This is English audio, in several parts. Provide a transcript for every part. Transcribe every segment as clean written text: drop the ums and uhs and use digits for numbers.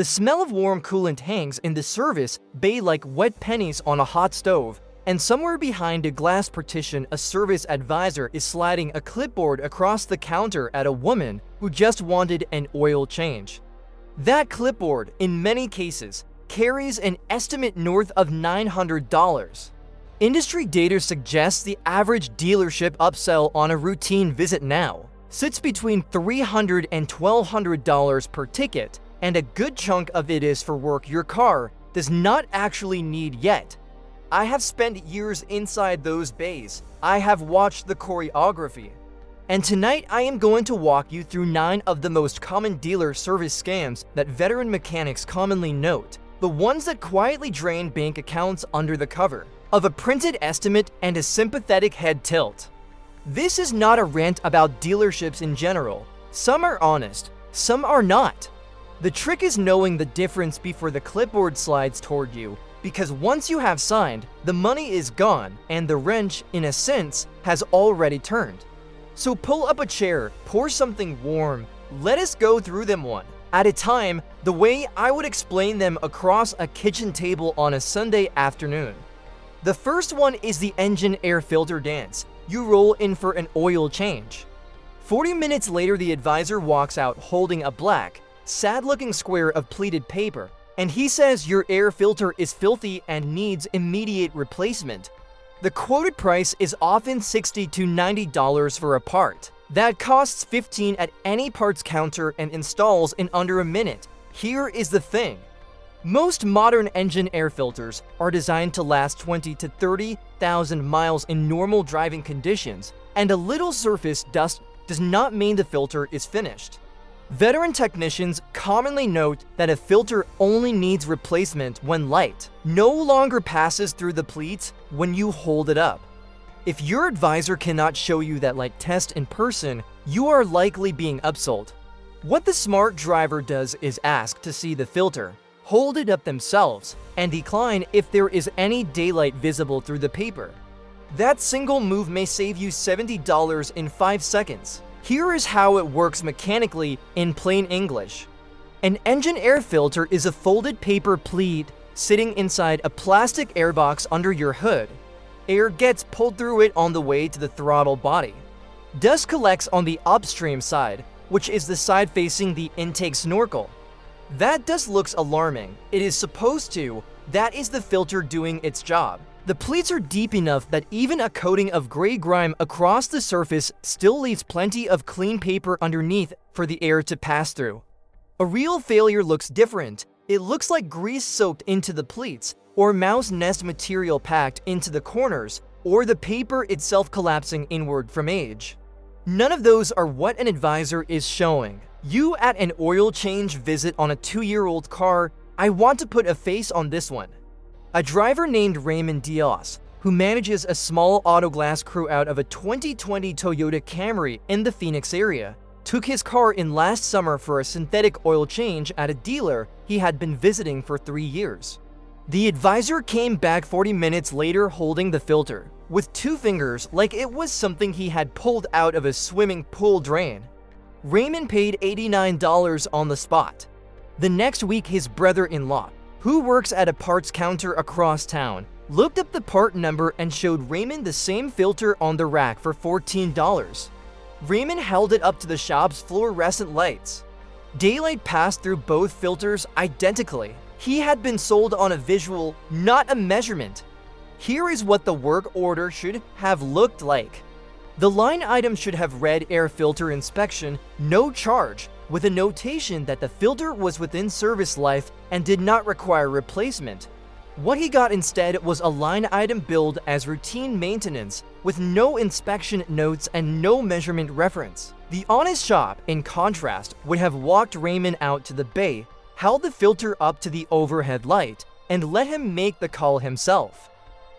The smell of warm coolant hangs in the service bay like wet pennies on a hot stove, and somewhere behind a glass partition a service advisor is sliding a clipboard across the counter at a woman who just wanted an oil change. That clipboard, in many cases, carries an estimate north of $900. Industry data suggests the average dealership upsell on a routine visit now sits between $300 and $1,200 per ticket, and a good chunk of it is for work your car does not actually need yet. I have spent years inside those bays. I have watched the choreography. And tonight I am going to walk you through 9 of the most common dealer service scams that veteran mechanics commonly note, the ones that quietly drain bank accounts under the cover of a printed estimate and a sympathetic head tilt. This is not a rant about dealerships in general. Some are honest, some are not. The trick is knowing the difference before the clipboard slides toward you, because once you have signed, the money is gone and the wrench, in a sense, has already turned. So pull up a chair, pour something warm, let us go through them one at a time, the way I would explain them across a kitchen table on a Sunday afternoon. The first one is the engine air filter dance. You roll in for an oil change. 40 minutes later, the advisor walks out holding a black, sad-looking square of pleated paper, and he says your air filter is filthy and needs immediate replacement. The quoted price is often $60 to $90 for a part. That costs $15 at any parts counter and installs in under a minute. Here is the thing. Most modern engine air filters are designed to last 20 to 30,000 miles in normal driving conditions, and a little surface dust does not mean the filter is finished. Veteran technicians commonly note that a filter only needs replacement when light no longer passes through the pleats when you hold it up. If your advisor cannot show you that light test in person, you are likely being upsold. What the smart driver does is ask to see the filter, hold it up themselves, and decline if there is any daylight visible through the paper. That single move may save you $70 in 5 seconds. Here is how it works mechanically in plain English. An engine air filter is a folded paper pleat sitting inside a plastic airbox under your hood. Air gets pulled through it on the way to the throttle body. Dust collects on the upstream side, which is the side facing the intake snorkel. That dust looks alarming. It is supposed to. That is the filter doing its job. The pleats are deep enough that even a coating of gray grime across the surface still leaves plenty of clean paper underneath for the air to pass through. A real failure looks different. It looks like grease soaked into the pleats, or mouse nest material packed into the corners, or the paper itself collapsing inward from age. None of those are what an advisor is showing. You at an oil change visit on a 2-year-old car, I want to put a face on this one. A driver named Raymond Diaz, who manages a small auto glass crew out of a 2020 Toyota Camry in the Phoenix area, took his car in last summer for a synthetic oil change at a dealer he had been visiting for 3 years. The advisor came back 40 minutes later holding the filter, with 2 fingers like it was something he had pulled out of a swimming pool drain. Raymond paid $89 on the spot. The next week, his brother-in-law, who works at a parts counter across town, looked up the part number and showed Raymond the same filter on the rack for $14. Raymond held it up to the shop's fluorescent lights. Daylight passed through both filters identically. He had been sold on a visual, not a measurement. Here is what the work order should have looked like. The line item should have read air filter inspection, no charge, with a notation that the filter was within service life and did not require replacement. What he got instead was a line item billed as routine maintenance, with no inspection notes and no measurement reference. The honest shop, in contrast, would have walked Raymond out to the bay, held the filter up to the overhead light, and let him make the call himself.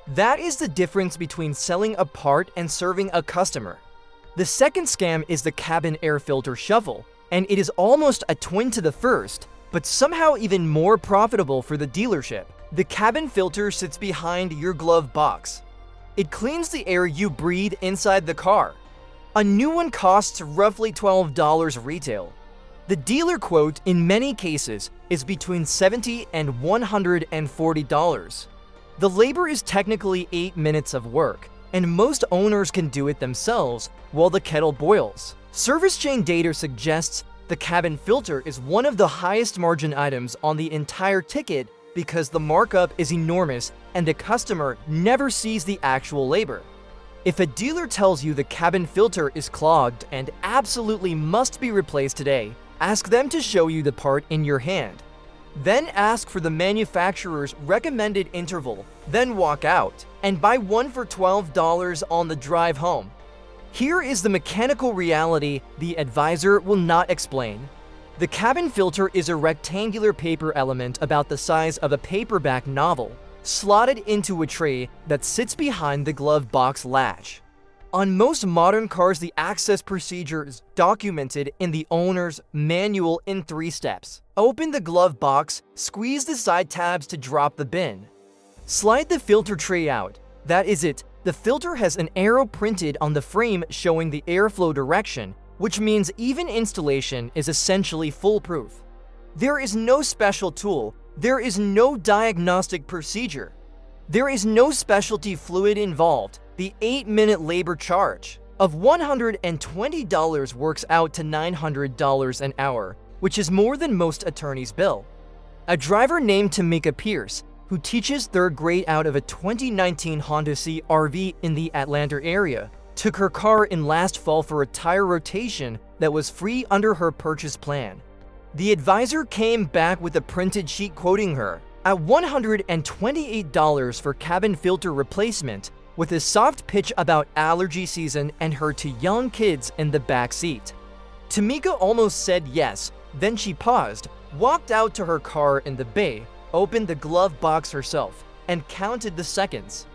That is the difference between selling a part and serving a customer. The second scam is the cabin air filter shuffle, and it is almost a twin to the first, but somehow even more profitable for the dealership. The cabin filter sits behind your glove box. It cleans the air you breathe inside the car. A new one costs roughly $12 retail. The dealer quote, in many cases, is between $70 and $140. The labor is technically 8 minutes of work, and most owners can do it themselves while the kettle boils. Service chain data suggests the cabin filter is one of the highest margin items on the entire ticket because the markup is enormous and the customer never sees the actual labor. If a dealer tells you the cabin filter is clogged and absolutely must be replaced today, ask them to show you the part in your hand. Then ask for the manufacturer's recommended interval, then walk out and buy one for $12 on the drive home. Here is the mechanical reality the advisor will not explain. The cabin filter is a rectangular paper element about the size of a paperback novel, slotted into a tray that sits behind the glove box latch. On most modern cars, the access procedure is documented in the owner's manual in 3 steps. Open the glove box, squeeze the side tabs to drop the bin. Slide the filter tray out. That is it. The filter has an arrow printed on the frame showing the airflow direction, which means even installation is essentially foolproof. There is no special tool. There is no diagnostic procedure. There is no specialty fluid involved. The 8-minute labor charge of $120 works out to $900 an hour, which is more than most attorneys bill. A driver named Tamika Pierce, who teaches 3rd grade out of a 2019 Honda CR-V in the Atlanta area, took her car in last fall for a tire rotation that was free under her purchase plan. The advisor came back with a printed sheet quoting her at $128 for cabin filter replacement, with a soft pitch about allergy season and her 2 young kids in the back seat. Tamika almost said yes, then she paused, walked out to her car in the bay, opened the glove box herself, and counted the seconds.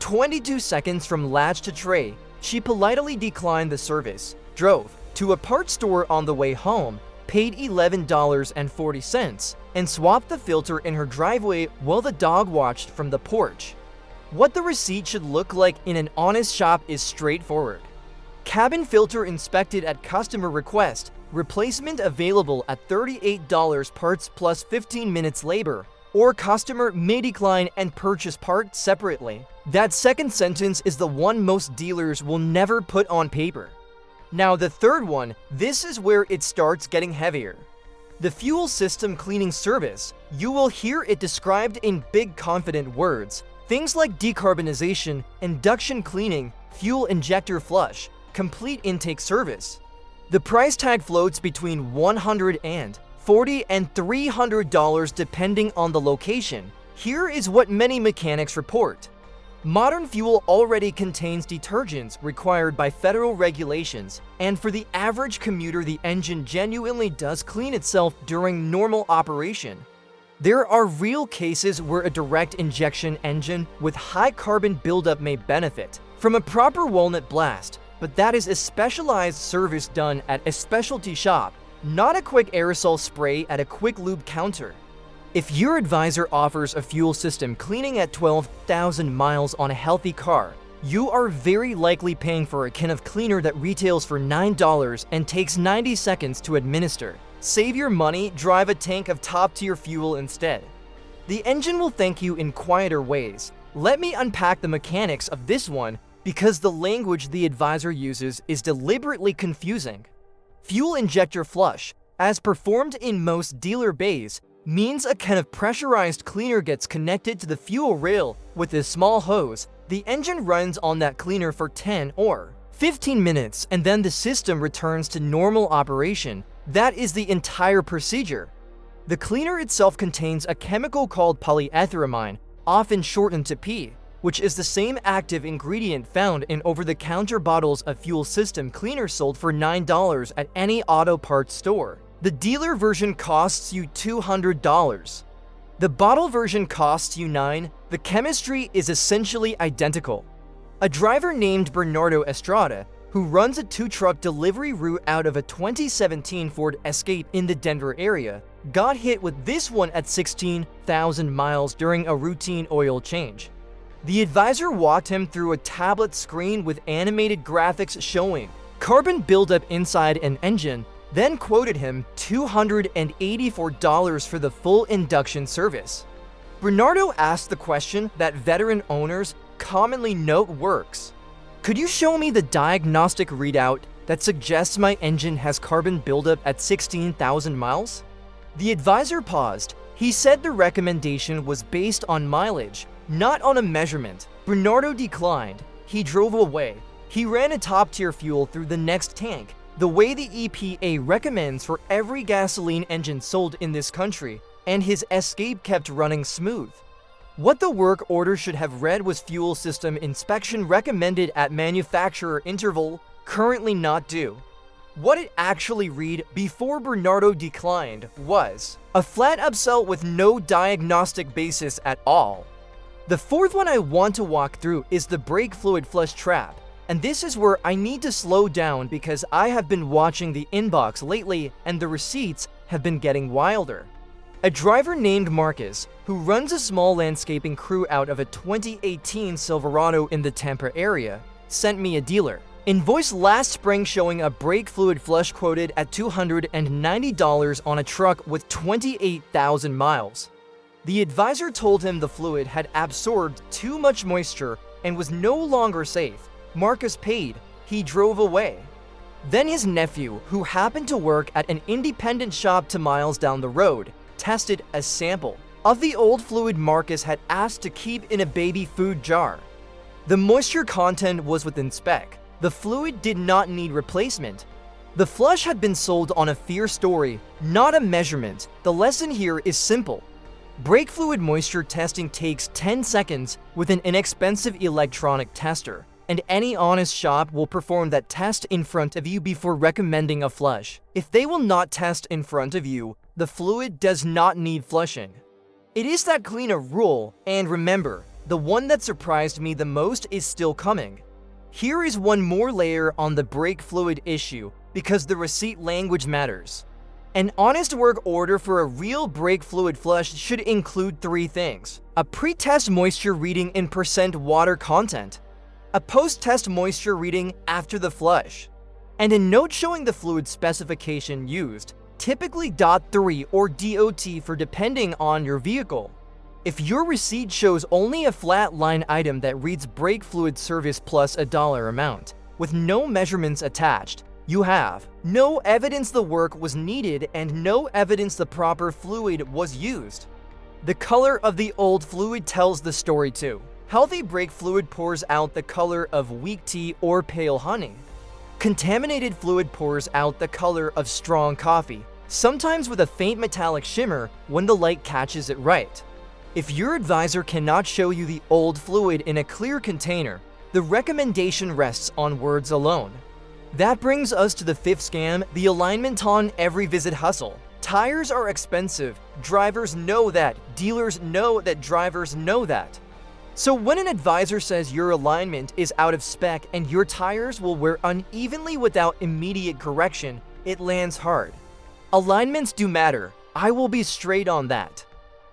22 seconds from latch to tray. She politely declined the service, drove to a parts store on the way home, paid $11.40, and swapped the filter in her driveway while the dog watched from the porch. What the receipt should look like in an honest shop is straightforward. Cabin filter inspected at customer request, replacement available at $38 parts plus 15 minutes labor, or customer may decline and purchase part separately. That second sentence is the one most dealers will never put on paper. Now the third one, this is where it starts getting heavier. The fuel system cleaning service. You will hear it described in big confident words. Things like decarbonization, induction cleaning, fuel injector flush, complete intake service. The price tag floats between $140 and $300 depending on the location. Here is what many mechanics report. Modern fuel already contains detergents required by federal regulations, and for the average commuter, the engine genuinely does clean itself during normal operation. There are real cases where a direct injection engine with high carbon buildup may benefit from a proper walnut blast, but that is a specialized service done at a specialty shop, not a quick aerosol spray at a quick lube counter. If your advisor offers a fuel system cleaning at 12,000 miles on a healthy car, you are very likely paying for a can of cleaner that retails for $9 and takes 90 seconds to administer. Save your money, drive a tank of top-tier fuel instead. The engine will thank you in quieter ways. Let me unpack the mechanics of this one because the language the advisor uses is deliberately confusing. Fuel injector flush, as performed in most dealer bays, means a can of pressurized cleaner gets connected to the fuel rail with a small hose. The engine runs on that cleaner for 10 or 15 minutes and then the system returns to normal operation. That is the entire procedure. The cleaner itself contains a chemical called polyetheramine, often shortened to P, which is the same active ingredient found in over-the-counter bottles of fuel system cleaner sold for $9 at any auto parts store. The dealer version costs you $200. The bottle version costs you $9. The chemistry is essentially identical. A driver named Bernardo Estrada, who runs a 2-truck delivery route out of a 2017 Ford Escape in the Denver area, got hit with this one at 16,000 miles during a routine oil change. The advisor walked him through a tablet screen with animated graphics showing carbon buildup inside an engine, then quoted him $284 for the full induction service. Bernardo asked the question that veteran owners commonly note works. Could you show me the diagnostic readout that suggests my engine has carbon buildup at 16,000 miles? The advisor paused. He said the recommendation was based on mileage, not on a measurement. Bernardo declined. He drove away. He ran a top-tier fuel through the next tank, the way the EPA recommends for every gasoline engine sold in this country, and his escape kept running smooth. What the work order should have read was fuel system inspection recommended at manufacturer interval, currently not due. What it actually read before Bernardo declined was a flat upsell with no diagnostic basis at all. The fourth one I want to walk through is the brake fluid flush trap, and this is where I need to slow down because I have been watching the inbox lately and the receipts have been getting wilder. A driver named Marcus, who runs a small landscaping crew out of a 2018 Silverado in the Tampa area, sent me a dealer invoice last spring showing a brake fluid flush quoted at $290 on a truck with 28,000 miles. The advisor told him the fluid had absorbed too much moisture and was no longer safe. Marcus paid. He drove away. Then his nephew, who happened to work at an independent shop 2 miles down the road, tested a sample of the old fluid Marcus had asked to keep in a baby food jar. The moisture content was within spec. The fluid did not need replacement. The flush had been sold on a fear story, not a measurement. The lesson here is simple. Brake fluid moisture testing takes 10 seconds with an inexpensive electronic tester, and any honest shop will perform that test in front of you before recommending a flush. If they will not test in front of you, the fluid does not need flushing. It is that clean a rule, and remember, the one that surprised me the most is still coming. Here is one more layer on the brake fluid issue because the receipt language matters. An honest work order for a real brake fluid flush should include 3 things: a pre-test moisture reading in % water content, a post-test moisture reading after the flush, and a note showing the fluid specification used, typically DOT3 or DOT for depending on your vehicle. If your receipt shows only a flat line item that reads brake fluid service plus a dollar amount, with no measurements attached, you have no evidence the work was needed and no evidence the proper fluid was used. The color of the old fluid tells the story too. Healthy brake fluid pours out the color of weak tea or pale honey. Contaminated fluid pours out the color of strong coffee, sometimes with a faint metallic shimmer when the light catches it right. If your advisor cannot show you the old fluid in a clear container, the recommendation rests on words alone. That brings us to the 5th scam, the alignment on every visit hustle. Tires are expensive. Drivers know that. Dealers know that drivers know that. So when an advisor says your alignment is out of spec and your tires will wear unevenly without immediate correction, it lands hard. Alignments do matter. I will be straight on that.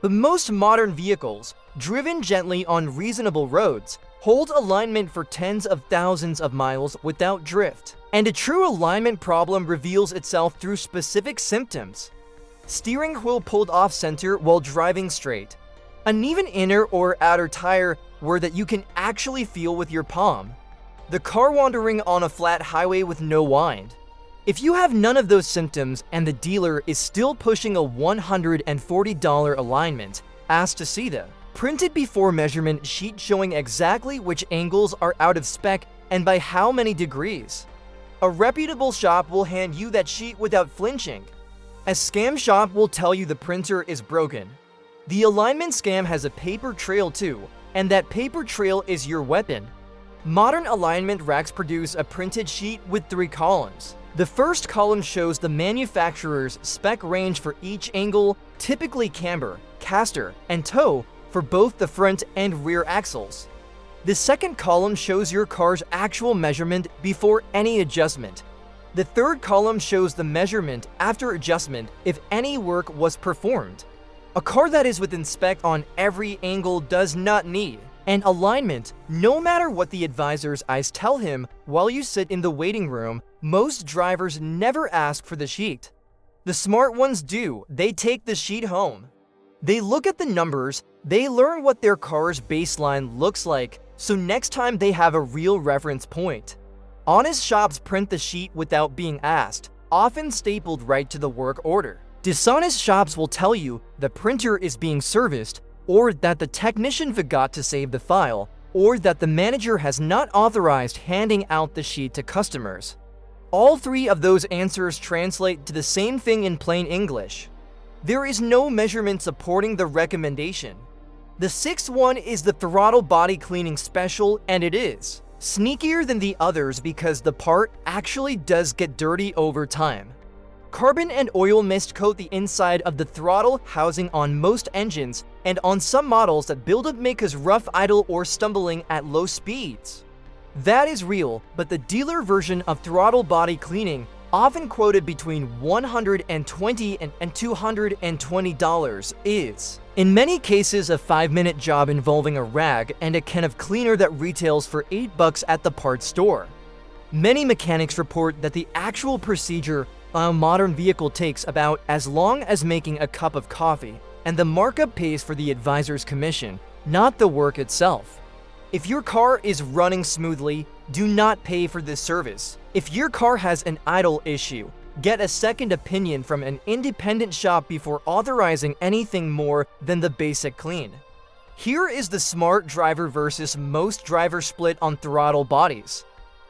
But most modern vehicles, driven gently on reasonable roads, hold alignment for tens of thousands of miles without drift. And a true alignment problem reveals itself through specific symptoms. Steering wheel pulled off center while driving straight. Uneven inner or outer tire where that you can actually feel with your palm. The car wandering on a flat highway with no wind. If you have none of those symptoms and the dealer is still pushing a $140 alignment, ask to see the printed before measurement sheet showing exactly which angles are out of spec and by how many degrees. A reputable shop will hand you that sheet without flinching. A scam shop will tell you the printer is broken. The alignment scam has a paper trail too, and that paper trail is your weapon. Modern alignment racks produce a printed sheet with 3 columns. The first column shows the manufacturer's spec range for each angle, typically camber, caster, and toe for both the front and rear axles. The second column shows your car's actual measurement before any adjustment. The third column shows the measurement after adjustment if any work was performed. A car that is within spec on every angle does not need and alignment. No matter what the advisor's eyes tell him while you sit in the waiting room, most drivers never ask for the sheet. The smart ones do. They take the sheet home. They look at the numbers, they learn what their car's baseline looks like, so next time they have a real reference point. Honest shops print the sheet without being asked, often stapled right to the work order. Dishonest shops will tell you the printer is being serviced, or that the technician forgot to save the file, or that the manager has not authorized handing out the sheet to customers. All three of those answers translate to the same thing in plain English. There is no measurement supporting the recommendation. The sixth one is the throttle body cleaning special, and it is sneakier than the others because the part actually does get dirty over time. Carbon and oil mist coat the inside of the throttle housing on most engines and on some models that buildup make us rough idle or stumbling at low speeds. That is real, but the dealer version of throttle body cleaning, often quoted between $120 and $220, is, in many cases, a 5-minute job involving a rag and a can of cleaner that retails for $8 at the parts store. Many mechanics report that the actual procedure on a modern vehicle takes about as long as making a cup of coffee, and the markup pays for the advisor's commission, not the work itself. If your car is running smoothly, do not pay for this service. If your car has an idle issue, get a second opinion from an independent shop before authorizing anything more than the basic clean. Here is the smart driver versus most driver split on throttle bodies.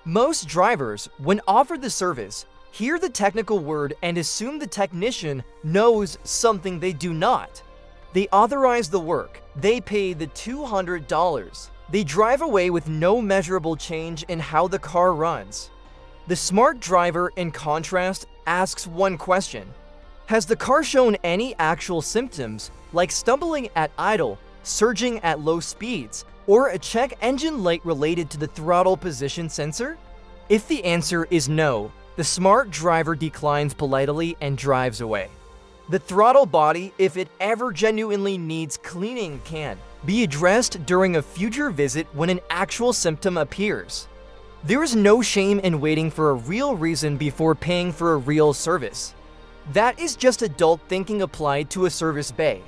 Most drivers, when offered the service, hear the technical word and assume the technician knows something they do not. They authorize the work. They pay the $200. They drive away with no measurable change in how the car runs. The smart driver, in contrast, asks one question. Has the car shown any actual symptoms, like stumbling at idle, surging at low speeds, or a check engine light related to the throttle position sensor? If the answer is no, the smart driver declines politely and drives away. The throttle body, if it ever genuinely needs cleaning, can be addressed during a future visit when an actual symptom appears. There is no shame in waiting for a real reason before paying for a real service. That is just adult thinking applied to a service bay.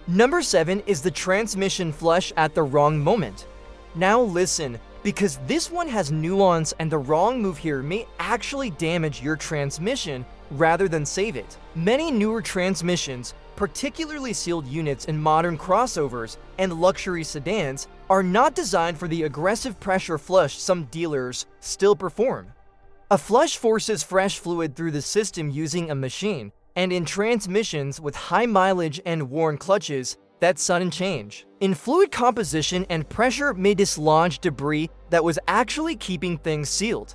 Number 7 is the transmission flush at the wrong moment. Now listen, because this one has nuance and the wrong move here may actually damage your transmission rather than save it. Many newer transmissions, particularly sealed units in modern crossovers and luxury sedans, are not designed for the aggressive pressure flush some dealers still perform. A flush forces fresh fluid through the system using a machine, and in transmissions with high mileage and worn clutches, that sudden change in fluid composition and pressure may dislodge debris that was actually keeping things sealed.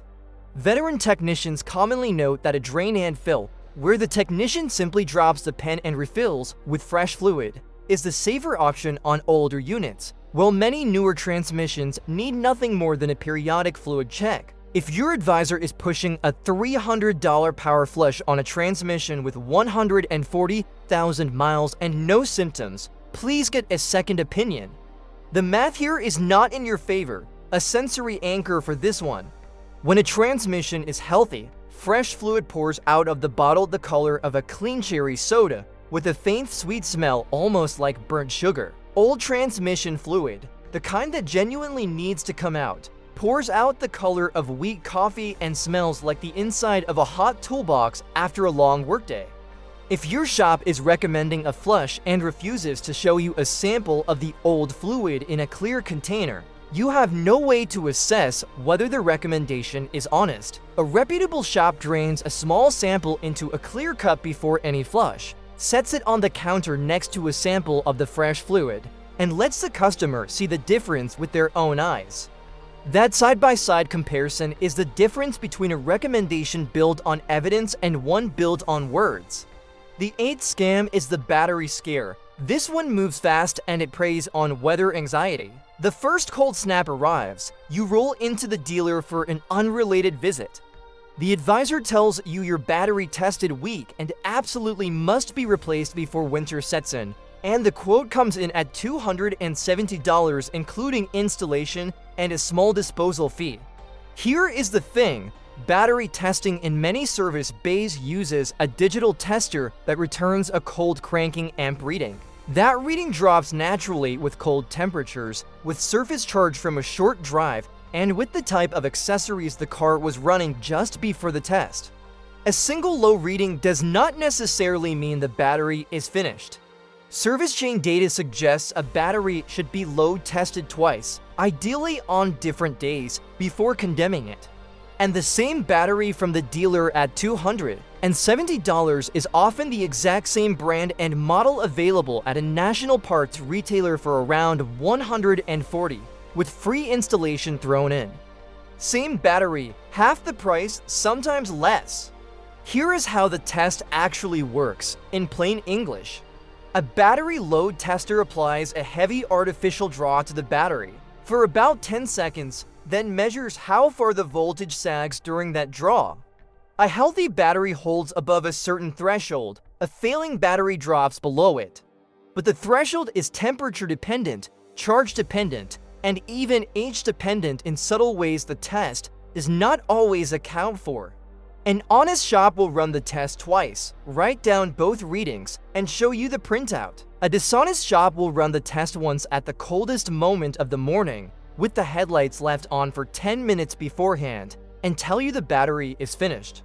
Veteran technicians commonly note that a drain and fill, where the technician simply drops the pen and refills with fresh fluid, is the safer option on older units, while many newer transmissions need nothing more than a periodic fluid check. If your advisor is pushing a $300 power flush on a transmission with 140,000 miles and no symptoms, please get a second opinion. The math here is not in your favor, a sensory anchor for this one. When a transmission is healthy, fresh fluid pours out of the bottle the color of a clean cherry soda, with a faint sweet smell almost like burnt sugar. Old transmission fluid, the kind that genuinely needs to come out, pours out the color of weak coffee and smells like the inside of a hot toolbox after a long workday. If your shop is recommending a flush and refuses to show you a sample of the old fluid in a clear container, you have no way to assess whether the recommendation is honest. A reputable shop drains a small sample into a clear cup before any flush, sets it on the counter next to a sample of the fresh fluid, and lets the customer see the difference with their own eyes. That side-by-side comparison is the difference between a recommendation built on evidence and one built on words. The 8th scam is the battery scare. This one moves fast and it preys on weather anxiety. The first cold snap arrives, you roll into the dealer for an unrelated visit. The advisor tells you your battery tested weak and absolutely must be replaced before winter sets in, And the quote comes in at $270 including installation and a small disposal fee. Here is the thing. Battery testing in many service bays uses a digital tester that returns a cold cranking amp reading. That reading drops naturally with cold temperatures, with surface charge from a short drive, and with the type of accessories the car was running just before the test. A single low reading does not necessarily mean the battery is finished. Service chain data suggests a battery should be load tested twice, ideally on different days, before condemning it. And the same battery from the dealer at $270 is often the exact same brand and model available at a national parts retailer for around $140, with free installation thrown in. Same battery, half the price, sometimes less. Here is how the test actually works, in plain English. A battery load tester applies a heavy artificial draw to the battery for about 10 seconds, then measures how far the voltage sags during that draw. A healthy battery holds above a certain threshold, a failing battery drops below it. But the threshold is temperature dependent, charge dependent, and even age dependent in subtle ways the test does not always account for. An honest shop will run the test twice, write down both readings, and show you the printout. A dishonest shop will run the test once at the coldest moment of the morning, with the headlights left on for 10 minutes beforehand, and tell you the battery is finished.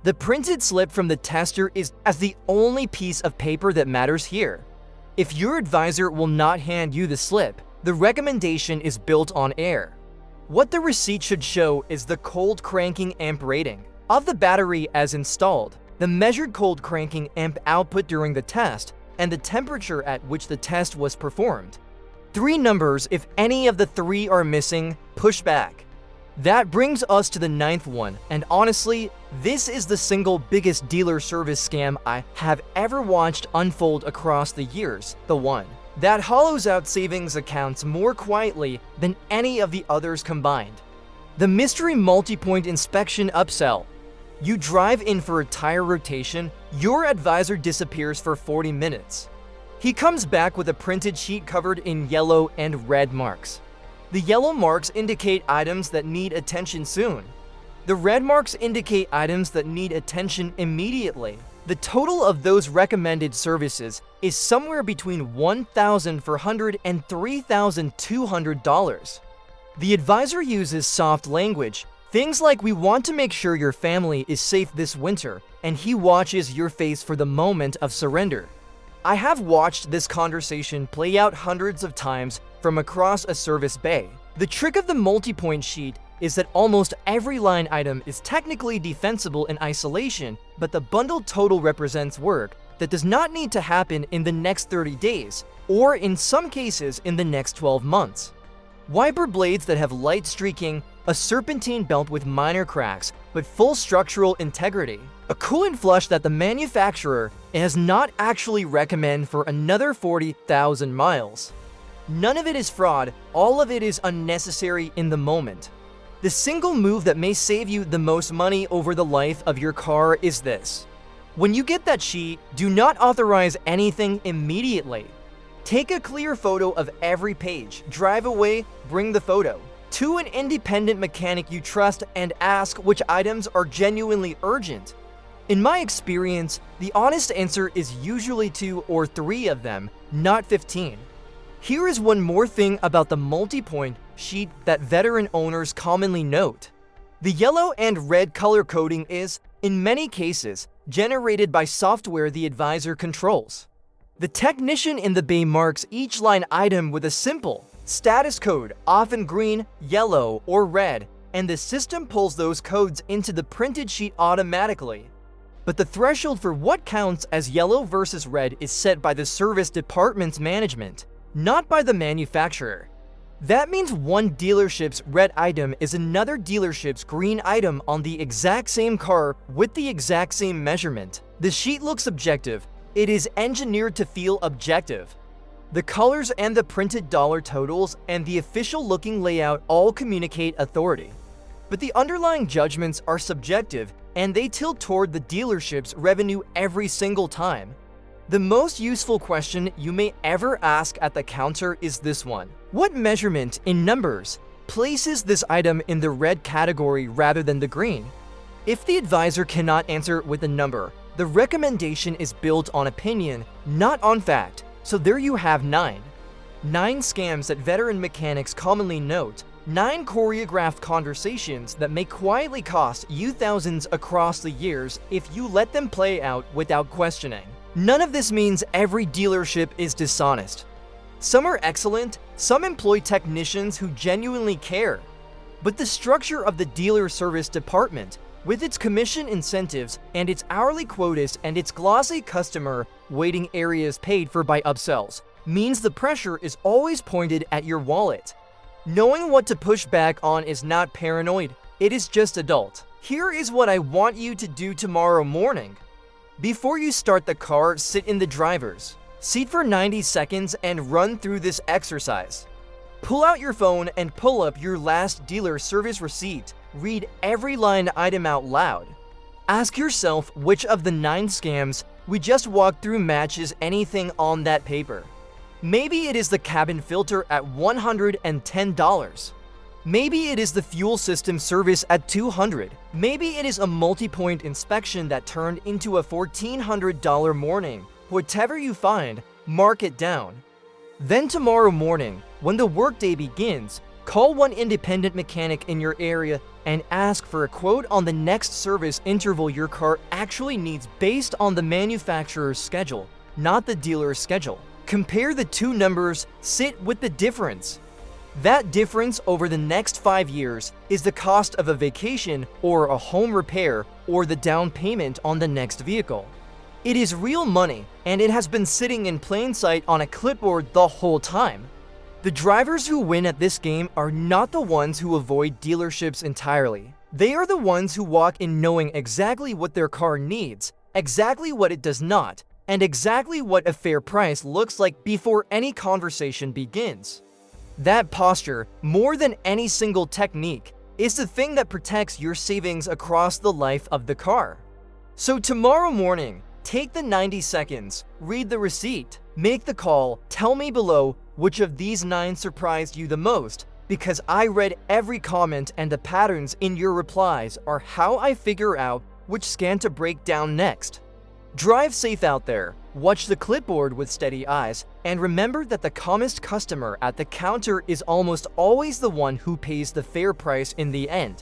The printed slip from the tester is as the only piece of paper that matters here. If your advisor will not hand you the slip, the recommendation is built on air. What the receipt should show is the cold cranking amp rating of the battery as installed, the measured cold cranking amp output during the test, and the temperature at which the test was performed. 3 numbers. If any of the 3 are missing, push back. That brings us to the 9th one, and honestly, this is the single biggest dealer service scam I have ever watched unfold across the years, the one that hollows out savings accounts more quietly than any of the others combined. The mystery multi-point inspection upsell. You drive in for a tire rotation, your advisor disappears for 40 minutes. He comes back with a printed sheet covered in yellow and red marks. The yellow marks indicate items that need attention soon. The red marks indicate items that need attention immediately. The total of those recommended services is somewhere between $1,400 and $3,200. The advisor uses soft language, things like "we want to make sure your family is safe this winter," and he watches your face for the moment of surrender. I have watched this conversation play out hundreds of times from across a service bay. The trick of the multi-point sheet is that almost every line item is technically defensible in isolation, but the bundled total represents work that does not need to happen in the next 30 days, or in some cases in the next 12 months. Wiper blades that have light streaking, a serpentine belt with minor cracks but full structural integrity, a coolant flush that the manufacturer has not actually recommend for another 40,000 miles. None of it is fraud, all of it is unnecessary in the moment. The single move that may save you the most money over the life of your car is this. When you get that sheet, do not authorize anything immediately. Take a clear photo of every page, drive away, bring the photo to an independent mechanic you trust and ask which items are genuinely urgent. In my experience, the honest answer is usually 2 or 3 of them, not 15. Here is one more thing about the multi-point sheet that veteran owners commonly note. The yellow and red color coding is, in many cases, generated by software the advisor controls. The technician in the bay marks each line item with a simple status code, often green, yellow, or red, and the system pulls those codes into the printed sheet automatically. But the threshold for what counts as yellow versus red is set by the service department's management, not by the manufacturer. That means one dealership's red item is another dealership's green item on the exact same car with the exact same measurement. The sheet looks objective. It is engineered to feel objective. The colors and the printed dollar totals and the official-looking layout all communicate authority. But the underlying judgments are subjective, and they tilt toward the dealership's revenue every single time. The most useful question you may ever ask at the counter is this one. What measurement in numbers places this item in the red category rather than the green? If the advisor cannot answer with a number, the recommendation is built on opinion, not on fact. So there you have 9. 9 scams that veteran mechanics commonly note. 9 choreographed conversations that may quietly cost you thousands across the years if you let them play out without questioning. None of this means every dealership is dishonest. Some are excellent, some employ technicians who genuinely care. But the structure of the dealer service department, with its commission incentives and its hourly quotas and its glossy customer waiting areas paid for by upsells, means the pressure is always pointed at your wallet. Knowing what to push back on is not paranoid, it is just adult. Here is what I want you to do tomorrow morning. Before you start the car, sit in the driver's seat for 90 seconds and run through this exercise. Pull out your phone and pull up your last dealer service receipt. Read every line item out loud. Ask yourself which of the 9 scams we just walked through matches anything on that paper. Maybe it is the cabin filter at $110. Maybe it is the fuel system service at $200. Maybe it is a multi-point inspection that turned into a $1,400 morning. Whatever you find, mark it down. Then tomorrow morning, when the workday begins, call one independent mechanic in your area and ask for a quote on the next service interval your car actually needs based on the manufacturer's schedule, not the dealer's schedule. Compare the 2 numbers, sit with the difference. That difference over the next 5 years is the cost of a vacation or a home repair or the down payment on the next vehicle. It is real money, and it has been sitting in plain sight on a clipboard the whole time. The drivers who win at this game are not the ones who avoid dealerships entirely. They are the ones who walk in knowing exactly what their car needs, exactly what it does not, and exactly what a fair price looks like before any conversation begins. That posture, more than any single technique, is the thing that protects your savings across the life of the car. So tomorrow morning, take the 90 seconds, read the receipt, make the call, tell me below which of these 9 surprised you the most, because I read every comment and the patterns in your replies are how I figure out which scan to break down next. Drive safe out there, watch the clipboard with steady eyes, and remember that the calmest customer at the counter is almost always the one who pays the fair price in the end.